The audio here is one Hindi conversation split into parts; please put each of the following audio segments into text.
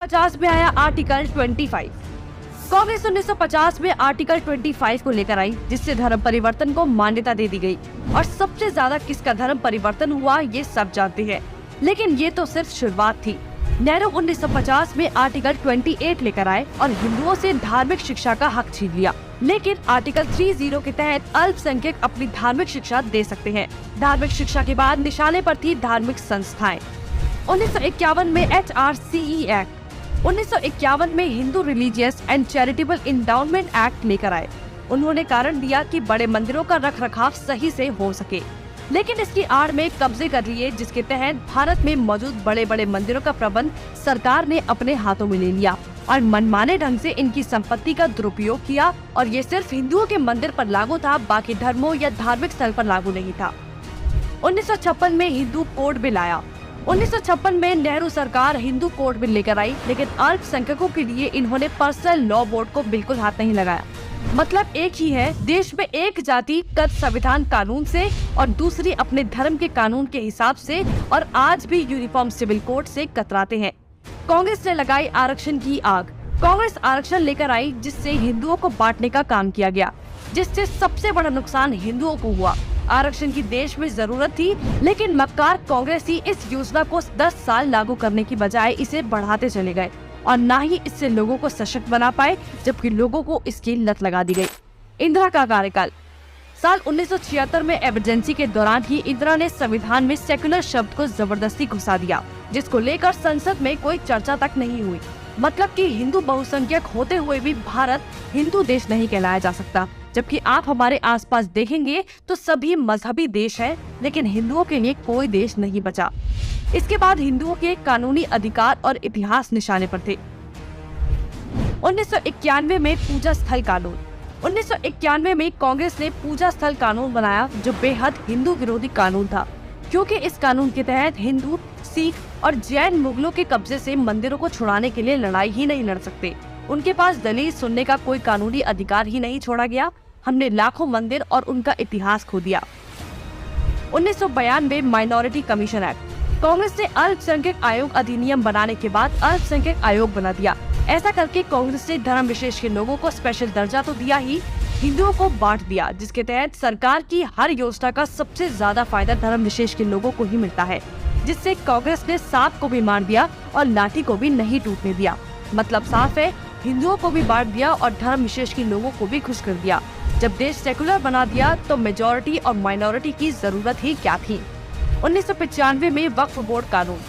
50 में आया आर्टिकल 25। कांग्रेस 1950 में आर्टिकल 25 को लेकर आई, जिससे धर्म परिवर्तन को मान्यता दे दी गई। और सबसे ज्यादा किसका धर्म परिवर्तन हुआ ये सब जानते हैं, लेकिन ये तो सिर्फ शुरुआत थी। नेहरू 1950 में आर्टिकल 28 लेकर आए और हिंदुओं से धार्मिक शिक्षा का हक छीन लिया। लेकिन आर्टिकल 30 के तहत अल्पसंख्यक अपनी धार्मिक शिक्षा दे सकते हैं। धार्मिक शिक्षा के बाद निशाने पर थी धार्मिक संस्थाएं। 1951 में HRCE एक्ट, 1951 में Hindu religious and charitable endowment act लेकर आए। उन्होंने कारण दिया कि बड़े मंदिरों का रखरखाव सही से हो सके, लेकिन इसकी आड़ में कब्जे कर लिए, जिसके तहत भारत में मौजूद बड़े बड़े मंदिरों का प्रबंध सरकार ने अपने हाथों में ले लिया और मनमाने ढंग से इनकी संपत्ति का दुरुपयोग किया। और ये सिर्फ हिंदुओं के मंदिर पर लागू था, बाकी धर्मों या धार्मिक स्थल पर लागू नहीं था। 1956 में हिंदू कोड बिल आया। 1956 में नेहरू सरकार हिंदू कोड बिल लेकर आई, लेकिन अल्पसंख्यकों के लिए इन्होंने पर्सनल लॉ बोर्ड को बिल्कुल हाथ नहीं लगाया। मतलब एक ही है, देश में एक जाति कर संविधान कानून से और दूसरी अपने धर्म के कानून के हिसाब से, और आज भी यूनिफॉर्म सिविल कोड से कतराते हैं। कांग्रेस ने लगाई आरक्षण की आग। कांग्रेस आरक्षण लेकर आई, जिससे हिंदुओं को बांटने का काम किया गया, जिससे सबसे बड़ा नुकसान हिंदुओं को हुआ। आरक्षण की देश में जरूरत थी, लेकिन मक्कार कांग्रेसी इस योजना को 10 साल लागू करने की बजाय इसे बढ़ाते चले गए और न ही इससे लोगों को सशक्त बना पाए, जबकि लोगों को इसकी लत लगा दी गई। इंदिरा का कार्यकाल। साल 1976 में इमरजेंसी के दौरान ही इंदिरा ने संविधान में सेक्युलर शब्द को जबरदस्ती घुसा दिया, जिसको लेकर संसद में कोई चर्चा तक नहीं हुई। मतलब कि हिंदू बहुसंख्यक होते हुए भी भारत हिंदू देश नहीं कहलाया जा सकता, जबकि आप हमारे आसपास देखेंगे तो सभी मजहबी देश हैं, लेकिन हिंदुओं के लिए कोई देश नहीं बचा। इसके बाद हिंदुओं के कानूनी अधिकार और इतिहास निशाने पर थे। 1991 में पूजा स्थल कानून। 1991 में कांग्रेस ने पूजा स्थल कानून बनाया, जो बेहद हिंदू विरोधी कानून था, क्योंकि इस कानून के तहत हिंदू, सिख और जैन मुगलों के कब्जे से मंदिरों को छुड़ाने के लिए लड़ाई ही नहीं लड़ सकते। उनके पास दलील सुनने का कोई कानूनी अधिकार ही नहीं छोड़ा गया। हमने लाखों मंदिर और उनका इतिहास खो दिया। 1992 माइनॉरिटी कमीशन एक्ट। कांग्रेस ने अल्पसंख्यक आयोग अधिनियम बनाने के बाद अल्पसंख्यक आयोग बना दिया। ऐसा करके कांग्रेस ने धर्म विशेष के लोगों को स्पेशल दर्जा तो दिया ही, हिंदुओं को बांट दिया, जिसके तहत सरकार की हर योजना का सबसे ज्यादा फायदा धर्म विशेष के लोगों को ही मिलता है, जिससे कांग्रेस ने सांप को भी मार दिया और लाठी को भी नहीं टूटने दिया। मतलब साफ है, हिंदुओं को भी बांट दिया और धर्म विशेष के लोगों को भी खुश कर दिया। जब देश सेकुलर बना दिया तो मेजॉरिटी और माइनॉरिटी की जरूरत ही क्या थी। 1995 में वक्फ बोर्ड कानून।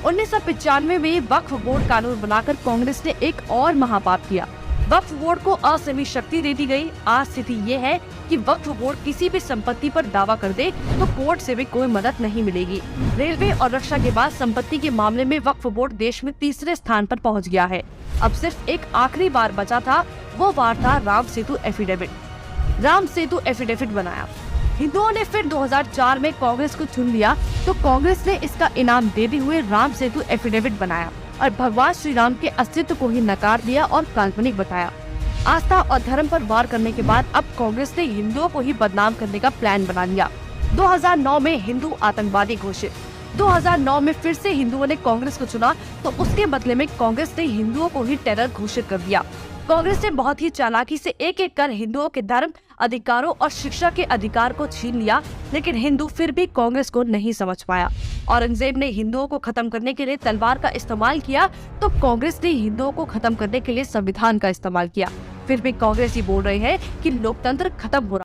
1995 में वक्फ बोर्ड कानून बनाकर कांग्रेस ने एक और महापाप किया। वक्फ बोर्ड को असीमित शक्ति दे दी गई। आज स्थिति ये है कि वक्फ बोर्ड किसी भी संपत्ति पर दावा कर दे तो कोर्ट से भी कोई मदद नहीं मिलेगी। रेलवे और रक्षा के बाद संपत्ति के मामले में वक्फ बोर्ड देश में तीसरे स्थान पर पहुंच गया है। अब सिर्फ एक आखिरी बार बचा था, वो बार था राम सेतु एफिडेविट। राम सेतु एफिडेविट बनाया। हिंदुओं ने फिर 2004 में कांग्रेस को चुन लिया, तो कांग्रेस ने इसका इनाम देते हुए राम सेतु एफिडेविट बनाया और भगवान श्री राम के अस्तित्व को ही नकार दिया और काल्पनिक बताया। आस्था और धर्म पर वार करने के बाद अब कांग्रेस ने हिंदुओं को ही बदनाम करने का प्लान बना लिया। 2009 में हिंदू आतंकवादी घोषित। 2009 में फिर से हिंदुओं ने कांग्रेस को चुना, तो उसके बदले में कांग्रेस ने हिंदुओं को ही टेरर घोषित कर दिया। कांग्रेस ने बहुत ही चालाकी से एक एक कर हिंदुओं के धर्म, अधिकारों और शिक्षा के अधिकार को छीन लिया, लेकिन हिंदू फिर भी कांग्रेस को नहीं समझ पाया। औरंगजेब ने हिंदुओं को खत्म करने के लिए तलवार का इस्तेमाल किया, तो कांग्रेस ने हिंदुओं को खत्म करने के लिए संविधान का इस्तेमाल किया। फिर भी कांग्रेस ही बोल रहे हैं कि लोकतंत्र खत्म हो रहा है।